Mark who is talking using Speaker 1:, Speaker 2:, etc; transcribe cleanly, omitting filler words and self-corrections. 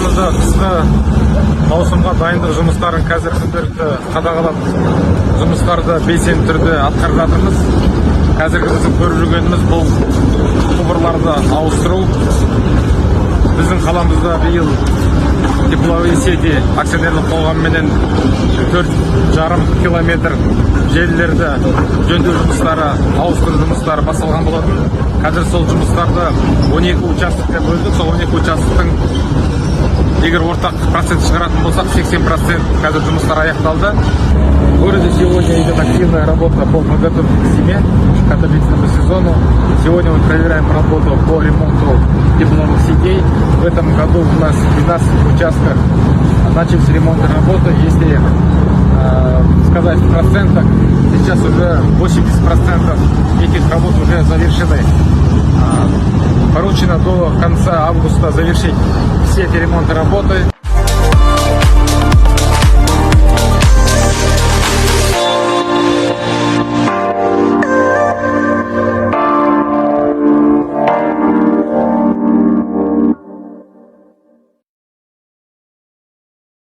Speaker 1: қаламызда қысқы маусымға дайындық жұмыстарын қазір күнделікті қадағалап жұмыстарды белсенді түрде атқарып жатырмыз. Қазіргі біздің көріп жүргеніміз бұл құбырларды ауыстыру. Біздің қаламызда биыл тепловые сети акционерлік қоғамымен 4,5 километр желілерді жөндеу жұмыстары, ауыстыру жұмыстары басталған болатын. Қазір сол жұмыстарды 12 участокқа бөлдік. Сол 12 участоктың егер ортақ процент шығаратын болсақ, 80% қазір жұмыстар аяқталды. В городе сегодня идет активная работа по подготовке к зиме, к отопительному сезону. Сегодня мы проверяем работу по ремонту тепловых сетей. В этом году у нас в 12 участках начались ремонтные работы. Если сказать в процентах, сейчас уже 80% этих работ уже завершены. Поручено до конца августа завершить все эти ремонтные работы.